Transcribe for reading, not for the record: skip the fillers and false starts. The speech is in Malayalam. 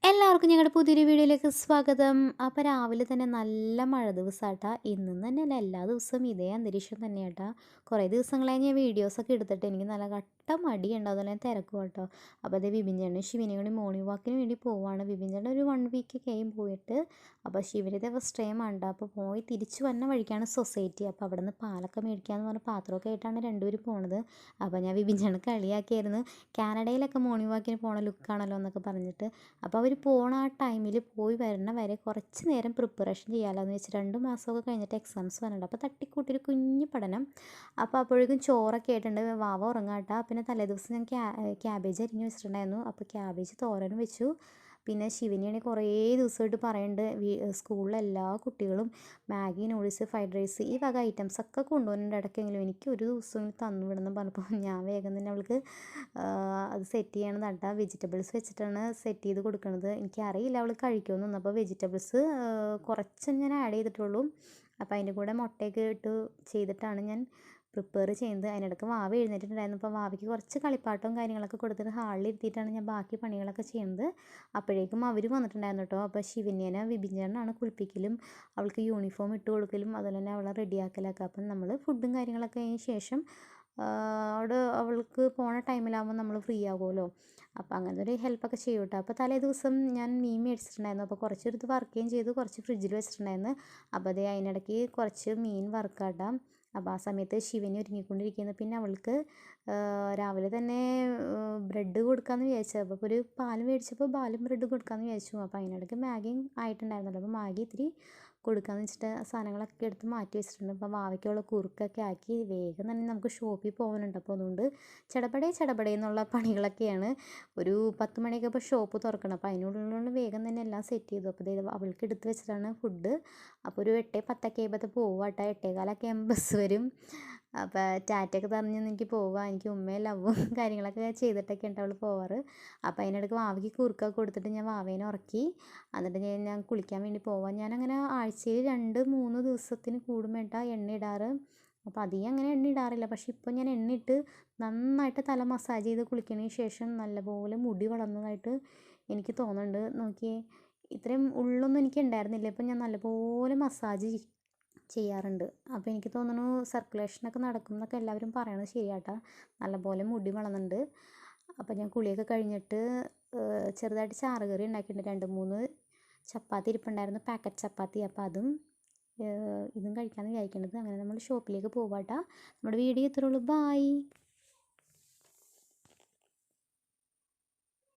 എല്ലാവർക്കും ഞങ്ങളുടെ പുതിയൊരു വീഡിയോയിലേക്ക് സ്വാഗതം. അപ്പോൾ രാവിലെ തന്നെ നല്ല മഴ ദിവസാട്ടാ. ഇന്നും തന്നെയല്ല, എല്ലാ ദിവസവും ഇതേ അന്തരീക്ഷം തന്നെയാട്ടാ. കുറേ ദിവസങ്ങളായി ഞാൻ വീഡിയോസൊക്കെ എടുത്തിട്ട് എനിക്ക് നല്ല കട്ട മടിയുണ്ട്, അതുപോലെ തന്നെ തിരക്കും കേട്ടോ. അപ്പോൾ അതേ വിപിൻ ചേട്ടനും ശിവനെയും കൂടി മോർണിംഗ് വാക്കിന് വേണ്ടി പോവാണ്. വിപിൻ ചേട്ടൻ ഒരു 1 വീക്കൊക്കെയും പോയിട്ട്. അപ്പോൾ ശിവനിത് ഫസ്റ്റ് ടൈമാണ് ട്ടോ. അപ്പോൾ പോയി തിരിച്ചു വന്ന വഴിക്കാണ് സൊസൈറ്റി. അപ്പോൾ അവിടെ നിന്ന് പാലൊക്കെ മേടിക്കാമെന്ന് പറഞ്ഞ പാത്രമൊക്കെ ആയിട്ടാണ് രണ്ടുപേരും പോണത്. അപ്പോൾ ഞാൻ വിപിൻ ചേട്ടനെ കളിയാക്കിയായിരുന്നു, കാനഡയിലൊക്കെ മോർണിംഗ് വാക്കിന് പോണ ലുക്കാണല്ലോ എന്നൊക്കെ പറഞ്ഞിട്ട്. അപ്പോൾ അവർ പോണ ആ ടൈമിൽ പോയി വരണ വരെ കുറച്ച് നേരം പ്രിപ്പറേഷൻ ചെയ്യാമല്ലോ എന്ന് വെച്ച് 2 മാസമൊക്കെ കഴിഞ്ഞിട്ട് എക്സാംസ് വന്നിട്ടുണ്ട്. അപ്പോൾ തട്ടിക്കൂട്ടിയൊരു കുഞ്ഞു പഠനം. അപ്പോൾ അപ്പോഴേക്കും ചോറൊക്കെ ആയിട്ടുണ്ട്, വാവ ഉറങ്ങാട്ട. പിന്നെ തലേദിവസം ഞാൻ ക്യാബേജ് അരിഞ്ഞ് വെച്ചിട്ടുണ്ടായിരുന്നു. അപ്പോൾ ക്യാബേജ് തോരനും വെച്ചു. പിന്നെ ശിവനെയാണെങ്കിൽ കുറേ ദിവസമായിട്ട് പറയുന്നുണ്ട് സ്കൂളിലെ എല്ലാ കുട്ടികളും മാഗി, നൂഡിൽസ്, ഫ്രൈഡ് റൈസ് ഈ വക ഐറ്റംസൊക്കെ കൊണ്ടുപോകുന്നുണ്ട് ഇടയ്ക്കെങ്കിലും. എനിക്ക് ഒരു ദിവസം തന്നു വിടുന്നു പറഞ്ഞപ്പോൾ ഞാൻ വേഗം തന്നെ അവൾക്ക് അത് സെറ്റ് ചെയ്യണം നട്ടാ. വെജിറ്റബിൾസ് വെച്ചിട്ടാണ് സെറ്റ് ചെയ്ത് കൊടുക്കുന്നത്. എനിക്കറിയില്ല അവൾ കഴിക്കുമെന്നൊന്നും. അപ്പോൾ വെജിറ്റബിൾസ് കുറച്ച് ഞാൻ ആഡ് ചെയ്തിട്ടുള്ളൂ. അപ്പോൾ അതിൻ്റെ കൂടെ മുട്ടയൊക്കെ ഇട്ട് ചെയ്തിട്ടാണ് ഞാൻ പ്രിപ്പയർ ചെയ്യുന്നത്. അതിനിടയ്ക്ക് വാവ എഴുന്നേറ്റിട്ടുണ്ടായിരുന്നു. അപ്പോൾ വാവയ്ക്ക് കുറച്ച് കളിപ്പാട്ടവും കാര്യങ്ങളൊക്കെ കൊടുത്തിട്ട് ഹാളിൽ ഇരുത്തിയിട്ടാണ് ഞാൻ ബാക്കി പണികളൊക്കെ ചെയ്യുന്നത്. അപ്പോഴേക്കും അവർ വന്നിട്ടുണ്ടായിരുന്നു കേട്ടോ. അപ്പോൾ ശിവന്യനെ വിപിൻ ചേട്ടനാണ് കുളിപ്പിക്കലും അവൾക്ക് യൂണിഫോം ഇട്ട് കൊടുക്കലും അതുപോലെ തന്നെ അവളെ റെഡിയാക്കലൊക്കെ. അപ്പം നമ്മൾ ഫുഡും കാര്യങ്ങളൊക്കെ അതിന് ശേഷം അവിടെ അവൾക്ക് പോണ ടൈമിലാകുമ്പോൾ നമ്മൾ ഫ്രീ ആകുമല്ലോ. അപ്പോൾ അങ്ങനത്തെ ഒരു ഹെൽപ്പൊക്കെ ചെയ്യും കേട്ടോ. അപ്പോൾ തലേ ദിവസം ഞാൻ മീൻ മേടിച്ചിട്ടുണ്ടായിരുന്നു. അപ്പോൾ കുറച്ചെടുത്ത് വറുക്കുകയും ചെയ്തു, കുറച്ച് ഫ്രിഡ്ജിൽ വെച്ചിട്ടുണ്ടായിരുന്നു. അപ്പോൾ അതേ അതിനിടയ്ക്ക് കുറച്ച് മീൻ വറുക്കാട്ടാം. അപ്പോൾ ആ സമയത്ത് ശിവന് ഒരുങ്ങിക്കൊണ്ടിരിക്കുന്നു. പിന്നെ അവൾക്ക് രാവിലെ തന്നെ ബ്രെഡ് കൊടുക്കാമെന്ന് വിചാരിച്ചത്. അപ്പോൾ ഒരു പാൽ മേടിച്ചപ്പോൾ പാലും ബ്രെഡും കൊടുക്കാമെന്ന് വിചാരിച്ചു. അപ്പോൾ അതിനിടയ്ക്ക് മാഗിയും ആയിട്ടുണ്ടായിരുന്നല്ലോ. അപ്പോൾ മാഗി ഇത്തിരി കൊടുക്കാമെന്ന് വെച്ചിട്ട് സാധനങ്ങളൊക്കെ എടുത്ത് മാറ്റി വെച്ചിട്ടുണ്ട്. അപ്പോൾ വാവയ്ക്കുള്ള കുറുക്കൊക്കെ ആക്കി വേഗം തന്നെ നമുക്ക് ഷോപ്പിൽ പോകാനുണ്ട്. അപ്പോൾ അതുകൊണ്ട് ചടപടേ എന്നുള്ള പണികളൊക്കെയാണ്. ഒരു 10 മണിയൊക്കെ ഇപ്പോൾ ഷോപ്പ് തുറക്കണം. അപ്പോൾ അതിനുള്ളിൽ വേഗം തന്നെ എല്ലാം സെറ്റ് ചെയ്തു. അപ്പോൾ അവൾക്ക് എടുത്ത് വെച്ചിട്ടാണ് ഫുഡ്. അപ്പോൾ ഒരു 8:10 ആകുമ്പോൾ പോവാട്ടോ. 8:15 ആകുമ്പോൾ ബസ് വരും. അപ്പോൾ ടാറ്റയൊക്കെ പറഞ്ഞ് എനിക്ക് പോവാം. എനിക്ക് ഉമ്മയും ലവും കാര്യങ്ങളൊക്കെ ചെയ്തിട്ടൊക്കെ ഉണ്ട് അവൾ പോവാറ്. അപ്പോൾ അതിനിടയ്ക്ക് വാവയ്ക്ക് കുറുക്കൊക്കെ കൊടുത്തിട്ട് ഞാൻ വാവേനെ ഉറക്കി. എന്നിട്ട് ഞാൻ കുളിക്കാൻ വേണ്ടി പോവാം. ഞാനങ്ങനെ ആഴ്ചയിൽ 2-3 ദിവസത്തിന് കൂടുമ്പോഴാണ് എണ്ണ ഇടാറ്. അപ്പോൾ അധികം അങ്ങനെ എണ്ണ ഇടാറില്ല. പക്ഷേ ഇപ്പോൾ ഞാൻ എണ്ണയിട്ട് നന്നായിട്ട് തല മസാജ് ചെയ്ത് കുളിക്കുന്നതിന് ശേഷം നല്ലപോലെ മുടി വളർന്നതായിട്ട് എനിക്ക് തോന്നുന്നുണ്ട്. നോക്കിയേ, ഇത്രയും ഉള്ളൊന്നും എനിക്ക് ഉണ്ടായിരുന്നില്ല. ഇപ്പം ഞാൻ നല്ലപോലെ മസാജ് ചെയ്യാറുണ്ട്. അപ്പോൾ എനിക്ക് തോന്നുന്നു സർക്കുലേഷനൊക്കെ നടക്കും എന്നൊക്കെ എല്ലാവരും പറയണത് ശരിയാട്ടാ. നല്ലപോലെ മുടി വളർന്നുണ്ട്. അപ്പോൾ ഞാൻ കുളിയൊക്കെ കഴിഞ്ഞിട്ട് ചെറുതായിട്ട് ചാറുകറി ഉണ്ടാക്കിയിട്ടുണ്ട്. 2-3 ചപ്പാത്തി ഇരിപ്പുണ്ടായിരുന്നു, പാക്കറ്റ് ചപ്പാത്തി. അപ്പോൾ അതും ഇതും കഴിക്കാമെന്ന് വിചാരിക്കുന്നത്. അങ്ങനെ നമ്മൾ ഷോപ്പിലേക്ക് പോവാട്ടാ. നമ്മുടെ വീഡിയോ ഇത്രയുള്ളൂ. ബായ്.